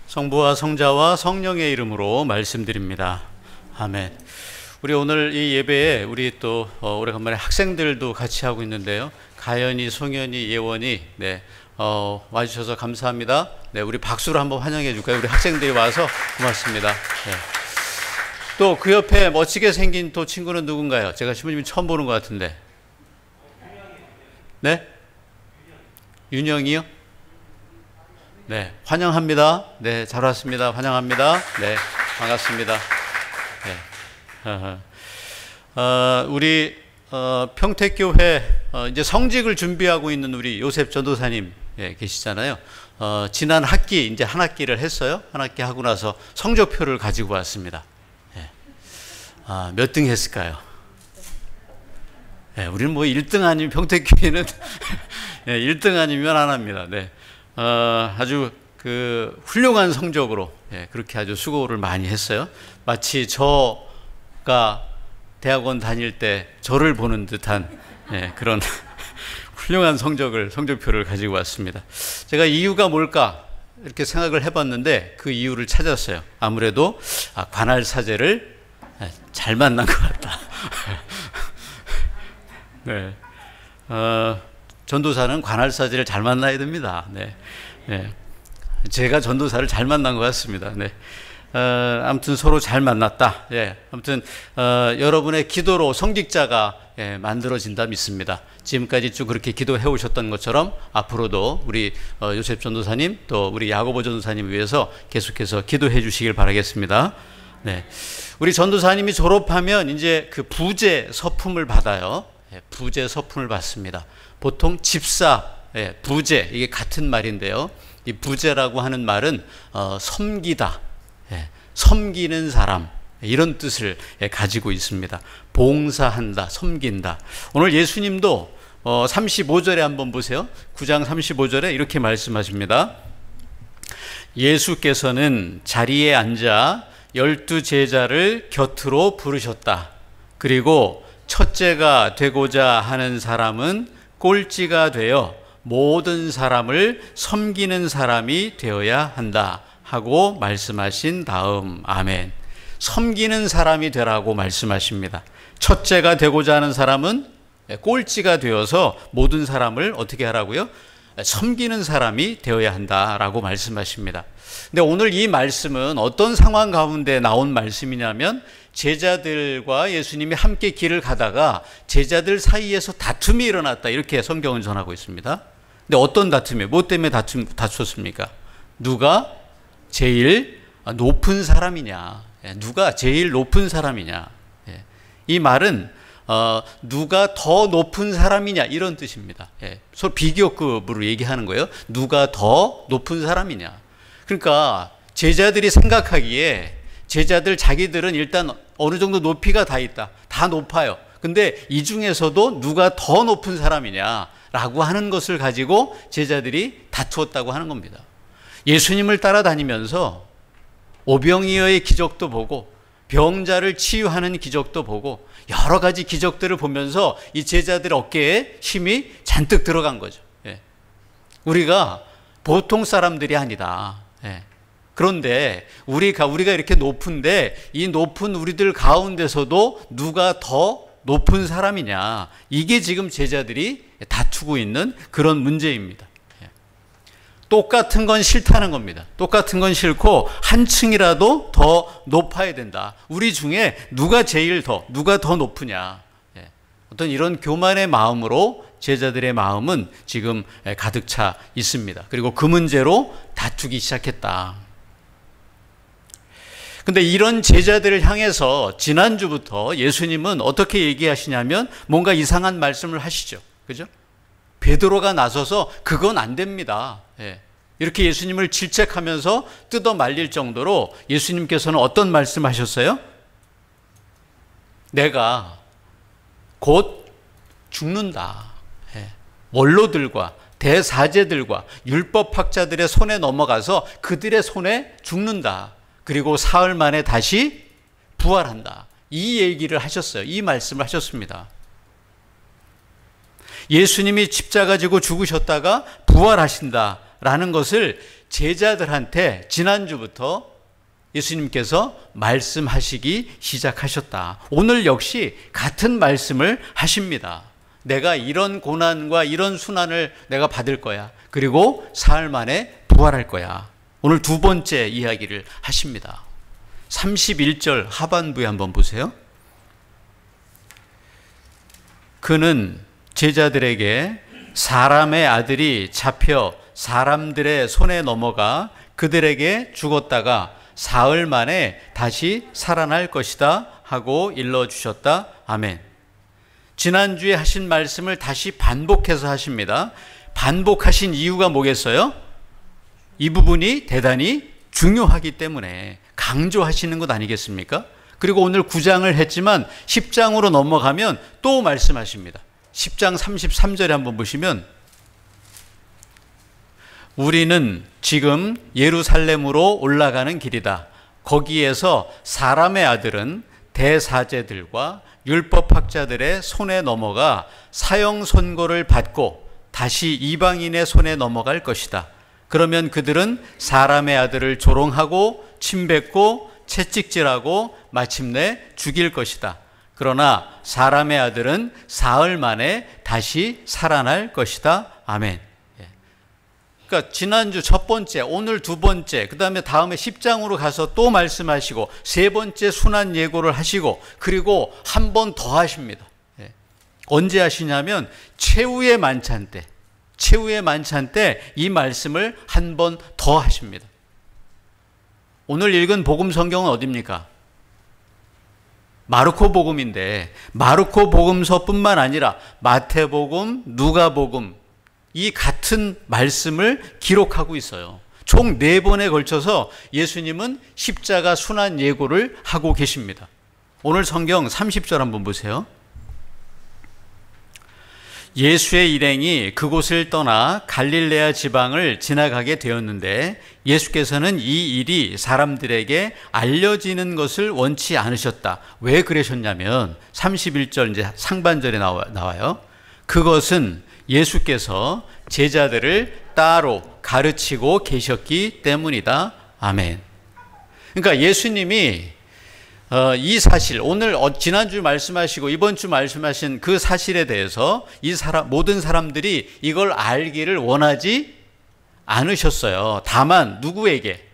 성부와 성자와 성령의 이름으로 말씀드립니다. 아멘. 우리 오늘 이 예배에 우리 또 오래간만에 학생들도 같이 하고 있는데요. 가연이, 송현이, 예원이 와주셔서 감사합니다. 우리 박수로 한번 환영해 줄까요? 우리 학생들이 와서 고맙습니다. 또 그 옆에 멋지게 생긴 또 친구는 누군가요? 제가 신부님이 처음 보는 것 같은데. 네? 윤영이요? 네, 환영합니다. 네, 잘 왔습니다. 환영합니다. 네, 반갑습니다. 네. 우리 평택교회 이제 성직을 준비하고 있는 우리 요셉 전도사님 계시잖아요. 지난 학기 이제 한 학기를 했어요. 한 학기 하고 나서 성적표를 가지고 왔습니다. 몇 등 했을까요? 우리는 뭐 1등 아니면 평택교회는 1등 아니면 안 합니다. 네. 아주 그 훌륭한 성적으로 그렇게 아주 수고를 많이 했어요. 마치 저가 대학원 다닐 때 저를 보는 듯한 그런 훌륭한 성적표를 가지고 왔습니다. 제가 이유가 뭘까 이렇게 생각을 해봤는데 그 이유를 찾았어요. 아무래도 관할 사제를 잘 만난 것 같다. 네. 전도사는 관할 사제를 잘 만나야 됩니다. 네. 제가 전도사를 잘 만난 것 같습니다. 네. 아무튼 서로 잘 만났다. 아무튼 여러분의 기도로 성직자가 만들어진다 믿습니다. 지금까지 쭉 그렇게 기도해 오셨던 것처럼 앞으로도 우리 요셉 전도사님 또 우리 야고보 전도사님 위해서 계속해서 기도해 주시길 바라겠습니다. 네. 우리 전도사님이 졸업하면 이제 그 부재 서품을 받아요. 부재 서품을 받습니다. 보통 집사, 부재, 이게 같은 말인데요. 이 부재라고 하는 말은 섬기다, 섬기는 사람, 이런 뜻을 가지고 있습니다. 봉사한다, 섬긴다. 오늘 예수님도 35절에 한번 보세요. 9장 35절에 이렇게 말씀하십니다. 예수께서는 자리에 앉아 12 제자를 곁으로 부르셨다. 그리고 첫째가 되고자 하는 사람은 꼴찌가 되어 모든 사람을 섬기는 사람이 되어야 한다 하고 말씀하신 다음 아멘. 섬기는 사람이 되라고 말씀하십니다. 첫째가 되고자 하는 사람은 꼴찌가 되어서 모든 사람을 어떻게 하라고요? 섬기는 사람이 되어야 한다라고 말씀하십니다. 근데 오늘 이 말씀은 어떤 상황 가운데 나온 말씀이냐면 제자들과 예수님이 함께 길을 가다가 제자들 사이에서 다툼이 일어났다 이렇게 성경은 전하고 있습니다. 근데 어떤 다툼이에요? 뭐 때문에 다투었습니까? 누가 제일 높은 사람이냐? 누가 제일 높은 사람이냐? 이 말은 누가 더 높은 사람이냐 이런 뜻입니다. 서로 비교급으로 얘기하는 거예요. 누가 더 높은 사람이냐. 그러니까 제자들이 생각하기에 제자들 자기들은 일단 어느 정도 높이가 다 있다. 다 높아요. 근데 이 중에서도 누가 더 높은 사람이냐라고 하는 것을 가지고 제자들이 다투었다고 하는 겁니다. 예수님을 따라다니면서 오병이어의 기적도 보고 병자를 치유하는 기적도 보고 여러 가지 기적들을 보면서 이 제자들 어깨에 힘이 잔뜩 들어간 거죠. 우리가 보통 사람들이 아니다. 그런데 우리가 이렇게 높은데 이 높은 우리들 가운데서도 누가 더 높은 사람이냐. 이게 지금 제자들이 다투고 있는 그런 문제입니다. 똑같은 건 싫다는 겁니다. 똑같은 건 싫고 한 층이라도 더 높아야 된다. 우리 중에 누가 더 높으냐. 어떤 이런 교만의 마음으로 제자들의 마음은 지금 가득 차 있습니다. 그리고 그 문제로 다투기 시작했다. 근데 이런 제자들을 향해서 지난주부터 예수님은 어떻게 얘기하시냐면 뭔가 이상한 말씀을 하시죠. 그죠? 베드로가 나서서 그건 안 됩니다. 이렇게 예수님을 질책하면서 뜯어 말릴 정도로 예수님께서는 어떤 말씀하셨어요? 내가 곧 죽는다. 원로들과 대사제들과 율법학자들의 손에 넘어가서 그들의 손에 죽는다. 그리고 사흘 만에 다시 부활한다. 이 얘기를 하셨어요. 이 말씀을 하셨습니다. 예수님이 십자가 지고 죽으셨다가 부활하신다 라는 것을 제자들한테 지난주부터 예수님께서 말씀하시기 시작하셨다. 오늘 역시 같은 말씀을 하십니다. 내가 이런 고난과 이런 순환을 내가 받을 거야. 그리고 사흘 만에 부활할 거야. 오늘 두 번째 이야기를 하십니다. 31절 하반부에 한번 보세요. 그는 제자들에게 사람의 아들이 잡혀 사람들의 손에 넘어가 그들에게 죽었다가 사흘 만에 다시 살아날 것이다 하고 일러주셨다. 아멘. 지난주에 하신 말씀을 다시 반복해서 하십니다. 반복하신 이유가 뭐겠어요? 이 부분이 대단히 중요하기 때문에 강조하시는 것 아니겠습니까? 그리고 오늘 9장을 했지만 10장으로 넘어가면 또 말씀하십니다. 10장 33절에 한번 보시면 우리는 지금 예루살렘으로 올라가는 길이다. 거기에서 사람의 아들은 대사제들과 율법학자들의 손에 넘어가 사형 선고를 받고 다시 이방인의 손에 넘어갈 것이다. 그러면 그들은 사람의 아들을 조롱하고 침뱉고 채찍질하고 마침내 죽일 것이다. 그러나 사람의 아들은 사흘 만에 다시 살아날 것이다. 아멘. 그러니까 지난주 첫 번째, 오늘 두 번째, 그 다음에 10장으로 가서 또 말씀하시고 세 번째 순환 예고를 하시고 그리고 한 번 더 하십니다. 언제 하시냐면 최후의 만찬 때 이 말씀을 한 번 더 하십니다. 오늘 읽은 복음 성경은 어디입니까? 마르코 복음인데 마르코 복음서뿐만 아니라 마태복음, 누가복음 이 같은 말씀을 기록하고 있어요. 총 4번에 걸쳐서 예수님은 십자가 순환 예고를 하고 계십니다. 오늘 성경 30절 한번 보세요. 예수의 일행이 그곳을 떠나 갈릴레아 지방을 지나가게 되었는데 예수께서는 이 일이 사람들에게 알려지는 것을 원치 않으셨다. 왜 그러셨냐면 31절 이제 상반절에 나와요. 그것은 예수께서 제자들을 따로 가르치고 계셨기 때문이다. 아멘. 그러니까 예수님이 이 사실 오늘 지난주 말씀하시고 이번 주 말씀하신 그 사실에 대해서 모든 사람들이 이걸 알기를 원하지 않으셨어요. 다만 누구에게?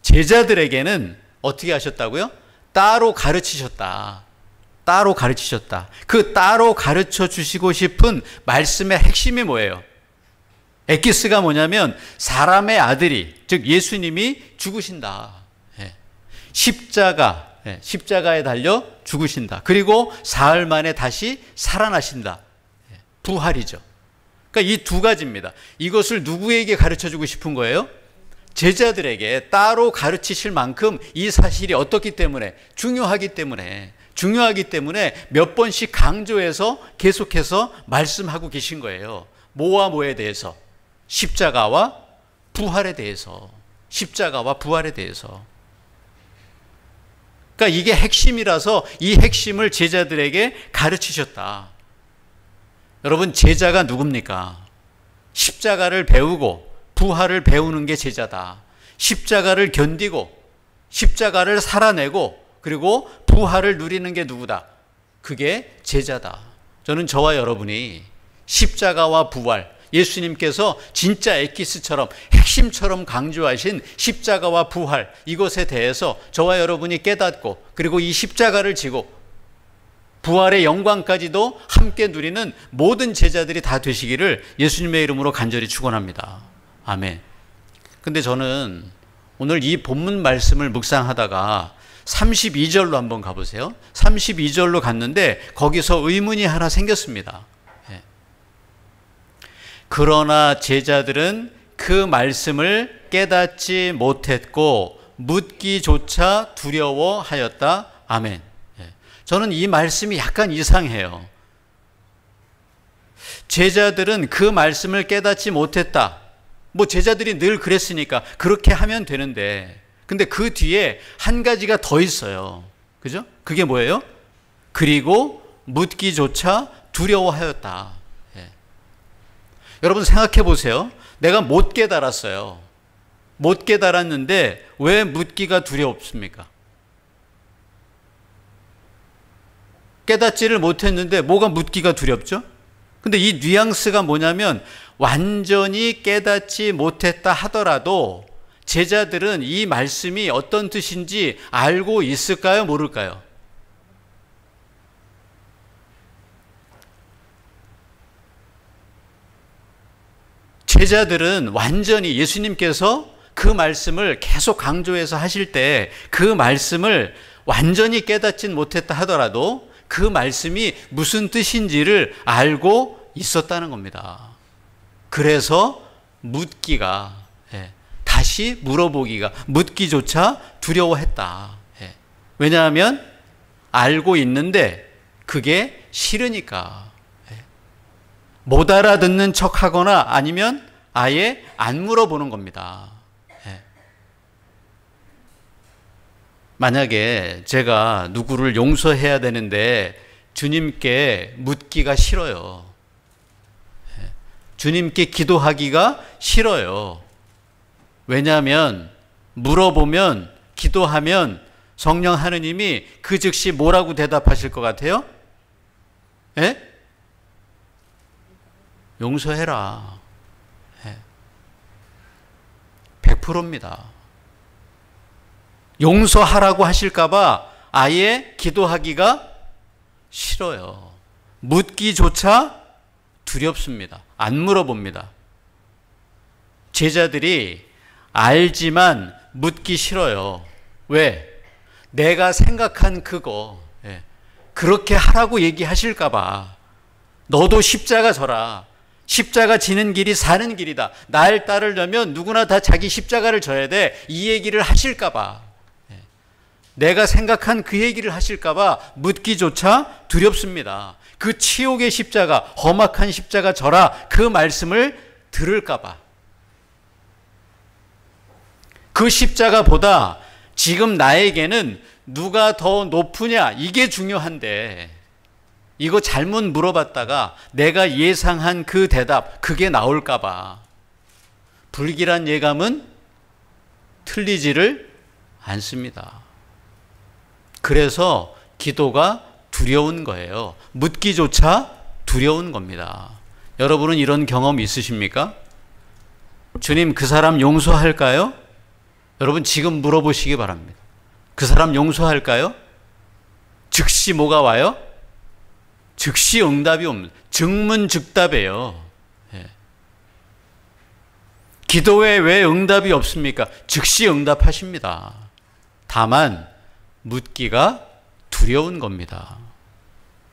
제자들에게는 어떻게 하셨다고요? 따로 가르치셨다. 따로 가르치셨다. 그 따로 가르쳐 주시고 싶은 말씀의 핵심이 뭐예요? 에키스가 뭐냐면 사람의 아들이, 즉 예수님이 죽으신다. 십자가에 달려 죽으신다. 그리고 사흘 만에 다시 살아나신다. 부활이죠. 그러니까 이 두 가지입니다. 이것을 누구에게 가르쳐 주고 싶은 거예요? 제자들에게 따로 가르치실 만큼 이 사실이 어떻기 때문에? 중요하기 때문에 몇 번씩 강조해서 계속해서 말씀하고 계신 거예요. 뭐와 뭐에 대해서? 십자가와 부활에 대해서. 그러니까 이게 핵심이라서 이 핵심을 제자들에게 가르치셨다. 여러분, 제자가 누굽니까? 십자가를 배우고 부활을 배우는 게 제자다. 십자가를 견디고 십자가를 살아내고 그리고 부활을 누리는 게 누구다? 그게 제자다. 저는 저와 여러분이 십자가와 부활, 예수님께서 진짜 에키스처럼 핵심처럼 강조하신 십자가와 부활, 이것에 대해서 저와 여러분이 깨닫고 그리고 이 십자가를 지고 부활의 영광까지도 함께 누리는 모든 제자들이 다 되시기를 예수님의 이름으로 간절히 축원합니다. 아멘. 근데 저는 오늘 이 본문 말씀을 묵상하다가 32절로 한번 가보세요. 32절로 갔는데 거기서 의문이 하나 생겼습니다. 그러나 제자들은 그 말씀을 깨닫지 못했고 묻기조차 두려워하였다. 아멘. 저는 이 말씀이 약간 이상해요. 제자들은 그 말씀을 깨닫지 못했다. 제자들이 늘 그랬으니까 그렇게 하면 되는데, 근데 그 뒤에 한 가지가 더 있어요. 그죠? 그게 뭐예요? 그리고 묻기조차 두려워하였다. 여러분 생각해 보세요. 내가 못 깨달았어요. 못 깨달았는데 왜 묻기가 두렵습니까? 깨닫지를 못했는데 뭐가 묻기가 두렵죠? 근데 이 뉘앙스가 뭐냐면 완전히 깨닫지 못했다 하더라도 제자들은 이 말씀이 어떤 뜻인지 알고 있을까요? 모를까요? 제자들은 완전히 예수님께서 그 말씀을 계속 강조해서 하실 때 그 말씀을 완전히 깨닫진 못했다 하더라도 그 말씀이 무슨 뜻인지를 알고 있었다는 겁니다. 그래서 묻기가, 다시 물어보기가, 묻기조차 두려워했다. 왜냐하면 알고 있는데 그게 싫으니까. 못 알아듣는 척 하거나 아니면 아예 안 물어보는 겁니다. 만약에 제가 누구를 용서해야 되는데 주님께 묻기가 싫어요. 주님께 기도하기가 싫어요. 왜냐하면 물어보면, 기도하면 성령 하느님이 그 즉시 뭐라고 대답하실 것 같아요? 용서해라. 100%입니다. 용서하라고 하실까봐 아예 기도하기가 싫어요. 묻기조차 두렵습니다. 안 물어봅니다. 제자들이 알지만 묻기 싫어요. 왜? 내가 생각한 그거, 그렇게 하라고 얘기하실까봐. 너도 십자가 져라. 십자가 지는 길이 사는 길이다. 날 따르려면 누구나 다 자기 십자가를 져야 돼. 이 얘기를 하실까봐. 내가 생각한 그 얘기를 하실까봐 묻기조차 두렵습니다. 그 치욕의 십자가, 험악한 십자가 져라. 그 말씀을 들을까봐. 그 십자가보다 지금 나에게는 누가 더 높으냐, 이게 중요한데 이거 잘못 물어봤다가 내가 예상한 그 대답, 그게 나올까봐 불길한 예감은 틀리지를 않습니다. 그래서 기도가 두려운 거예요. 묻기조차 두려운 겁니다. 여러분은 이런 경험 있으십니까? 주님, 그 사람 용서할까요? 여러분 지금 물어보시기 바랍니다. 그 사람 용서할까요? 즉시 뭐가 와요? 즉시 응답이 옵니다. 즉문즉답이에요. 기도에 왜 응답이 없습니까? 즉시 응답하십니다. 다만 묻기가 두려운 겁니다.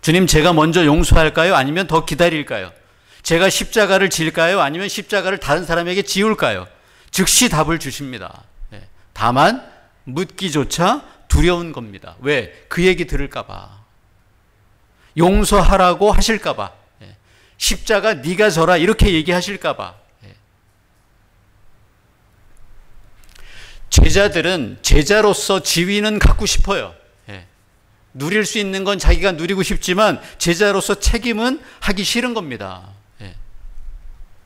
주님, 제가 먼저 용서할까요? 아니면 더 기다릴까요? 제가 십자가를 질까요? 아니면 십자가를 다른 사람에게 지울까요? 즉시 답을 주십니다. 다만 묻기조차 두려운 겁니다. 왜? 그 얘기 들을까 봐. 용서하라고 하실까 봐. 십자가 네가 져라 이렇게 얘기하실까 봐. 제자들은 제자로서 지위는 갖고 싶어요. 누릴 수 있는 건 자기가 누리고 싶지만 제자로서 책임은 하기 싫은 겁니다.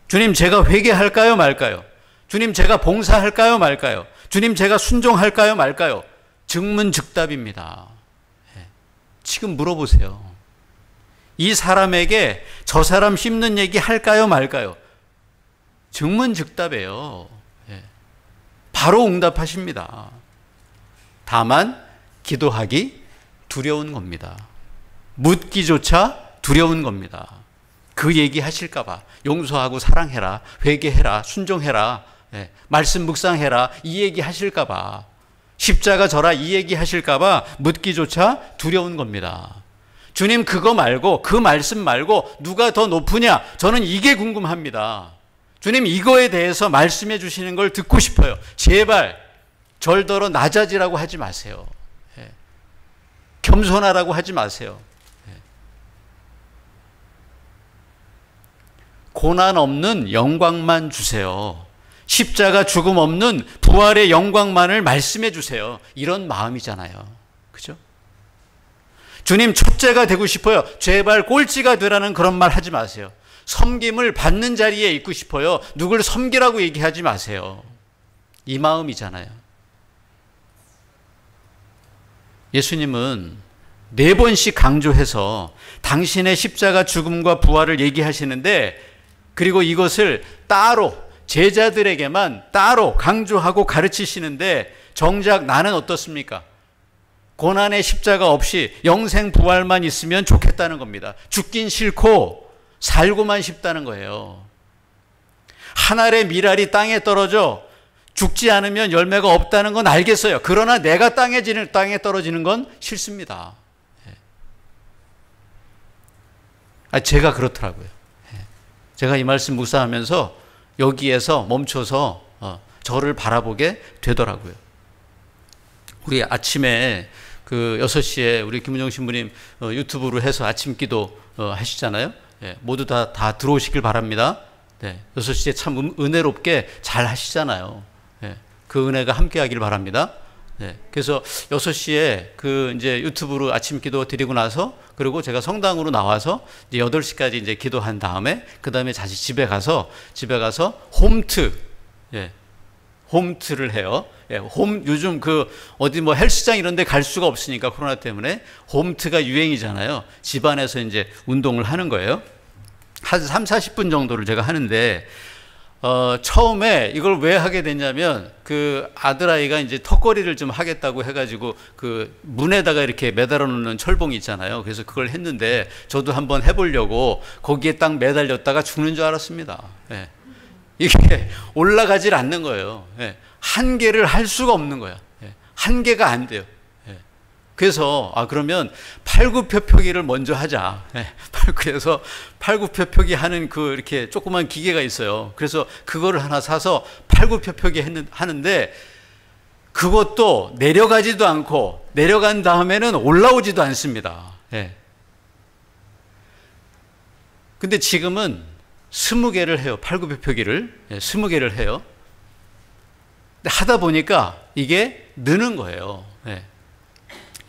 주님, 제가 회개할까요 말까요? 주님, 제가 봉사할까요 말까요? 주님, 제가 순종할까요 말까요? 즉문즉답입니다. 지금 물어보세요. 이 사람에게 저 사람 씹는 얘기 할까요 말까요? 즉문즉답이에요. 바로 응답하십니다. 다만 기도하기 두려운 겁니다. 묻기조차 두려운 겁니다. 그 얘기 하실까 봐. 용서하고 사랑해라, 회개해라, 순종해라, 말씀 묵상해라, 이 얘기 하실까 봐. 십자가 져라, 이 얘기 하실까 봐 묻기조차 두려운 겁니다. 주님, 그거 말고, 그 말씀 말고 누가 더 높으냐? 저는 이게 궁금합니다. 주님, 이거에 대해서 말씀해 주시는 걸 듣고 싶어요. 제발 절더러 낮아지라고 하지 마세요. 겸손하라고 하지 마세요. 고난 없는 영광만 주세요. 십자가 죽음 없는 부활의 영광만을 말씀해 주세요. 이런 마음이잖아요. 그죠? 주님, 첫째가 되고 싶어요. 제발 꼴찌가 되라는 그런 말 하지 마세요. 섬김을 받는 자리에 있고 싶어요. 누굴 섬기라고 얘기하지 마세요. 이 마음이잖아요. 예수님은 4번씩 강조해서 당신의 십자가 죽음과 부활을 얘기하시는데, 그리고 이것을 따로 제자들에게만 따로 강조하고 가르치시는데, 정작 나는 어떻습니까? 고난의 십자가 없이 영생 부활만 있으면 좋겠다는 겁니다. 죽긴 싫고 살고만 싶다는 거예요. 한 알의 밀알이 땅에 떨어져 죽지 않으면 열매가 없다는 건 알겠어요. 그러나 내가 땅에 떨어지는 건 싫습니다. 제가 그렇더라고요. 제가 이 말씀 묵상하면서 여기에서 멈춰서 저를 바라보게 되더라고요. 우리 아침에 그 6시에 우리 김은영 신부님 유튜브로 해서 아침 기도 하시잖아요. 모두 다 들어오시길 바랍니다. 6시에 참 은혜롭게 잘 하시잖아요. 그 은혜가 함께 하길 바랍니다. 그래서 6시에 그 이제 유튜브로 아침 기도 드리고 나서, 그리고 제가 성당으로 나와서 이제 8시까지 이제 기도한 다음에, 그 다음에 다시 집에 가서 홈트를 해요. 요즘 어디 헬스장 이런 데 갈 수가 없으니까 코로나 때문에 홈트가 유행이잖아요. 집안에서 이제 운동을 하는 거예요. 한 30-40분 정도를 제가 하는데, 처음에 이걸 왜 하게 됐냐면, 그 아들아이가 이제 턱걸이를 좀 하겠다고 해가지고 그 문에다가 이렇게 매달아 놓는 철봉이 있잖아요. 그래서 그걸 했는데 저도 한번 해보려고 거기에 딱 매달렸다가 죽는 줄 알았습니다. 이게 올라가질 않는 거예요. 한계를 할 수가 없는 거야. 한계가 안 돼요. 그래서 그러면 팔굽혀펴기를 먼저 하자. 그래서 팔굽혀펴기 하는 이렇게 조그만 기계가 있어요. 그래서 그거를 하나 사서 팔굽혀펴기 하는데, 그것도 내려가지도 않고 내려간 다음에는 올라오지도 않습니다. 근데 지금은 20개를 해요. 팔굽혀펴기를 20개를 해요. 근데 하다 보니까 이게 느는 거예요.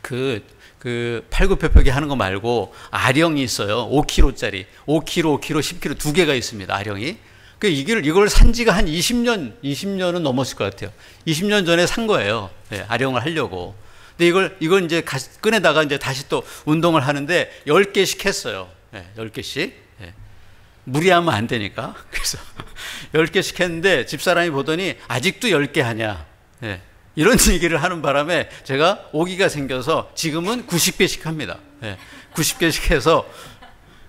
그 팔굽혀펴기 하는 거 말고 아령이 있어요. 5kg짜리. 5kg, 5kg, 10kg 두 개가 있습니다. 아령이. 이걸 산 지가 한 20년은 넘었을 것 같아요. 20년 전에 산 거예요. 아령을 하려고. 근데 이걸 이제 꺼내다가 이제 다시 또 운동을 하는데 10개씩 했어요. 10개씩. 무리하면 안 되니까. 그래서 10개씩 했는데 집사람이 보더니 아직도 10개 하냐. 이런 얘기를 하는 바람에 제가 오기가 생겨서 지금은 90개씩 합니다. 90개씩 해서.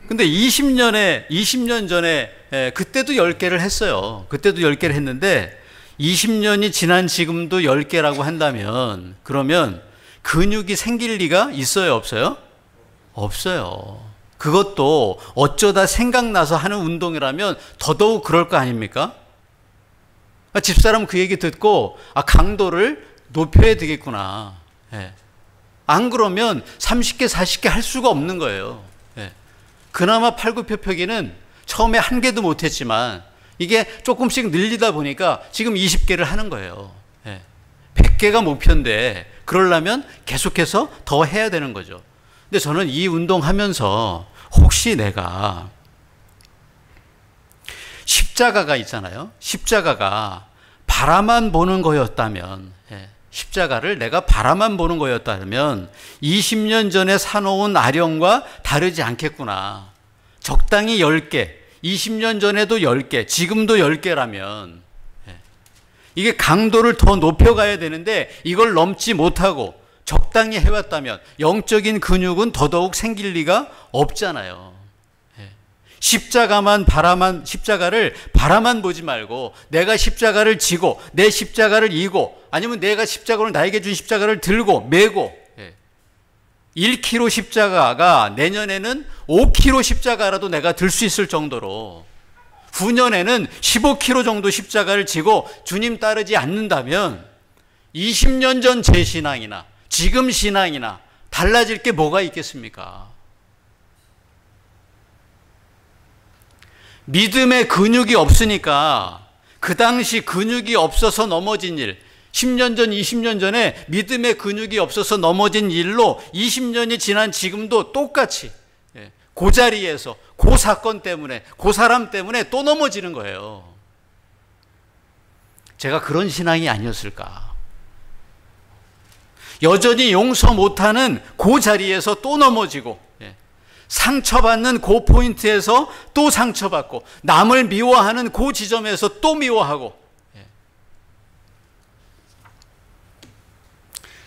근데 20년 전에 그때도 10개를 했어요. 그때도 10개를 했는데 20년이 지난 지금도 10개라고 한다면, 그러면 근육이 생길 리가 있어요, 없어요? 없어요. 그것도 어쩌다 생각나서 하는 운동이라면 더더욱 그럴 거 아닙니까? 집사람은 그 얘기 듣고 강도를 높여야 되겠구나. 안 그러면 30개, 40개 할 수가 없는 거예요. 그나마 팔굽혀펴기는 처음에 1개도 못했지만 이게 조금씩 늘리다 보니까 지금 20개를 하는 거예요. 100개가 목표인데 그러려면 계속해서 더 해야 되는 거죠. 근데 저는 이 운동하면서 혹시 내가 십자가가 있잖아요. 십자가가 바라만 보는 거였다면, 십자가를 내가 바라만 보는 거였다면 20년 전에 사놓은 아령과 다르지 않겠구나. 적당히 10개, 20년 전에도 10개, 지금도 10개라면 이게 강도를 더 높여가야 되는데 이걸 넘지 못하고 적당히 해왔다면 영적인 근육은 더더욱 생길 리가 없잖아요. 십자가를 바라만 보지 말고 내가 십자가를 지고 내 십자가를 이고, 아니면 내가 십자가를 나에게 준 십자가를 들고 메고, 1kg 십자가가 내년에는 5kg 십자가라도 내가 들 수 있을 정도로, 후년에는 15kg 정도 십자가를 지고 주님 따르지 않는다면 20년 전 제 신앙이나 지금 신앙이나 달라질 게 뭐가 있겠습니까? 믿음의 근육이 없으니까 그 당시 근육이 없어서 넘어진 일, 10년 전, 20년 전에 믿음의 근육이 없어서 넘어진 일로 20년이 지난 지금도 똑같이 그 자리에서 그 사건 때문에 그 사람 때문에 또 넘어지는 거예요. 제가 그런 신앙이 아니었을까? 여전히 용서 못하는 그 자리에서 또 넘어지고, 상처받는 그 포인트에서 또 상처받고, 남을 미워하는 그 지점에서 또 미워하고,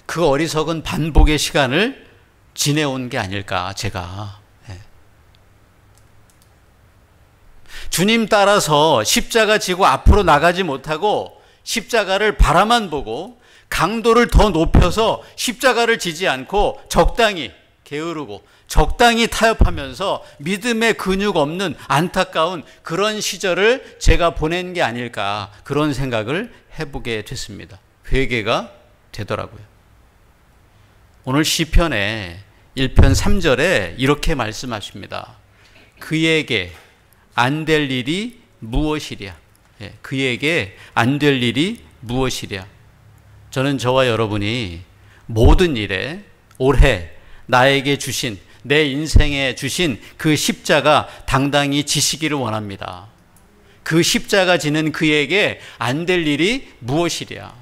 그 어리석은 반복의 시간을 지내온 게 아닐까, 제가. 주님 따라서 십자가 지고 앞으로 나가지 못하고 십자가를 바라만 보고 강도를 더 높여서 십자가를 지지 않고 적당히 게으르고 적당히 타협하면서 믿음의 근육 없는 안타까운 그런 시절을 제가 보낸 게 아닐까, 그런 생각을 해보게 됐습니다. 회개가 되더라고요. 오늘 시편의 1편 3절에 이렇게 말씀하십니다. 그에게 안 될 일이 무엇이랴. 그에게 안 될 일이 무엇이랴. 저는 저와 여러분이 모든 일에 올해 나에게 주신, 내 인생에 주신 그 십자가 당당히 지시기를 원합니다. 그 십자가 지는 그에게 안 될 일이 무엇이랴.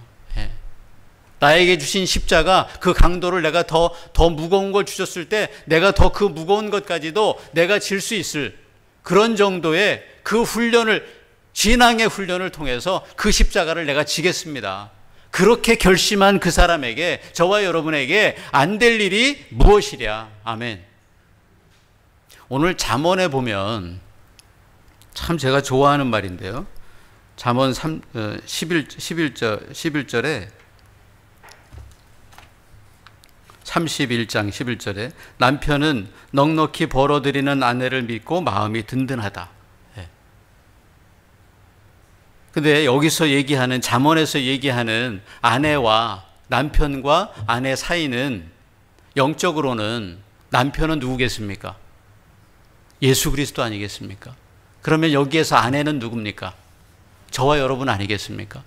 나에게 주신 십자가 그 강도를 내가 더 무거운 걸 주셨을 때 내가 더 그 무거운 것까지도 내가 질 수 있을 그런 정도의 그 훈련을, 신앙의 훈련을 통해서 그 십자가를 내가 지겠습니다. 그렇게 결심한 그 사람에게, 저와 여러분에게 안 될 일이 무엇이랴. 아멘. 오늘 잠언에 보면 참 제가 좋아하는 말인데요. 잠언 11절에 31장 11절에 남편은 넉넉히 벌어들이는 아내를 믿고 마음이 든든하다. 근데 여기서 얘기하는, 잠언에서 얘기하는 아내와 남편과 아내 사이는 영적으로는 남편은 누구겠습니까? 예수 그리스도 아니겠습니까? 그러면 여기에서 아내는 누굽니까? 저와 여러분 아니겠습니까?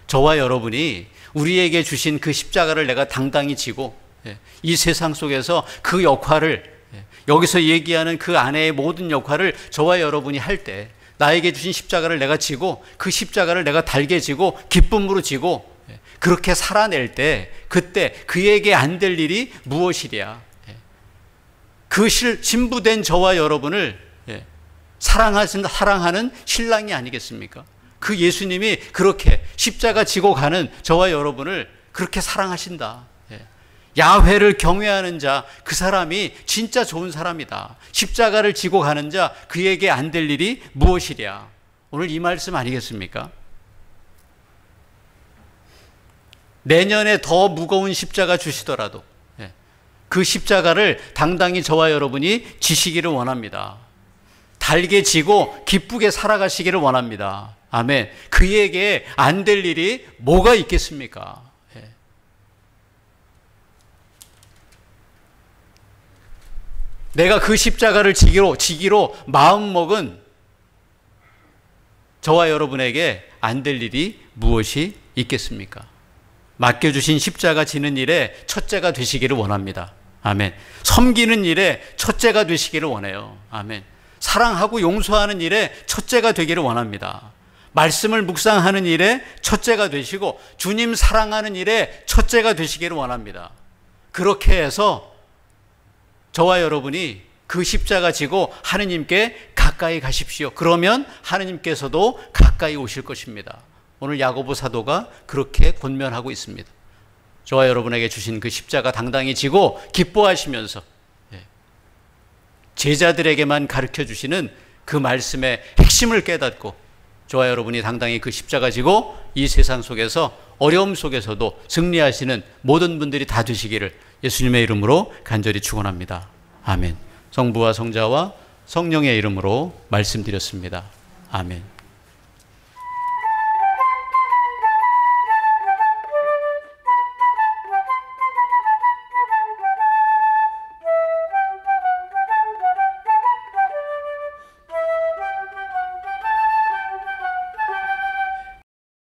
저와 여러분이 우리에게 주신 그 십자가를 내가 당당히 지고 이 세상 속에서 그 역할을, 여기서 얘기하는 그 아내의 모든 역할을 저와 여러분이 할 때, 나에게 주신 십자가를 내가 지고 그 십자가를 내가 달게 지고 기쁨으로 지고 그렇게 살아낼 때, 그때 그에게 안 될 일이 무엇이랴. 그 신부된 저와 여러분을 사랑하는 신랑이 아니겠습니까? 그 예수님이 그렇게 십자가 지고 가는 저와 여러분을 그렇게 사랑하신다. 야훼를 경외하는 자, 그 사람이 진짜 좋은 사람이다. 십자가를 지고 가는 자, 그에게 안 될 일이 무엇이랴. 오늘 이 말씀 아니겠습니까? 내년에 더 무거운 십자가 주시더라도 그 십자가를 당당히 저와 여러분이 지시기를 원합니다. 달게 지고 기쁘게 살아가시기를 원합니다. 아멘. 그에게 안 될 일이 뭐가 있겠습니까? 내가 그 십자가를 지기로 마음먹은 저와 여러분에게 안 될 일이 무엇이 있겠습니까? 맡겨주신 십자가 지는 일에 첫째가 되시기를 원합니다. 아멘. 섬기는 일에 첫째가 되시기를 원해요. 아멘. 사랑하고 용서하는 일에 첫째가 되기를 원합니다. 말씀을 묵상하는 일에 첫째가 되시고 주님 사랑하는 일에 첫째가 되시기를 원합니다. 그렇게 해서 저와 여러분이 그 십자가 지고 하느님께 가까이 가십시오. 그러면 하느님께서도 가까이 오실 것입니다. 오늘 야고보 사도가 그렇게 권면하고 있습니다. 저와 여러분에게 주신 그 십자가 당당히 지고 기뻐하시면서 제자들에게만 가르쳐 주시는 그 말씀의 핵심을 깨닫고 저와 여러분이 당당히 그 십자가 지고 이 세상 속에서, 어려움 속에서도 승리하시는 모든 분들이 다 되시기를 예수님의 이름으로 간절히 축원합니다. 아멘. 성부와 성자와 성령의 이름으로 말씀드렸습니다. 아멘.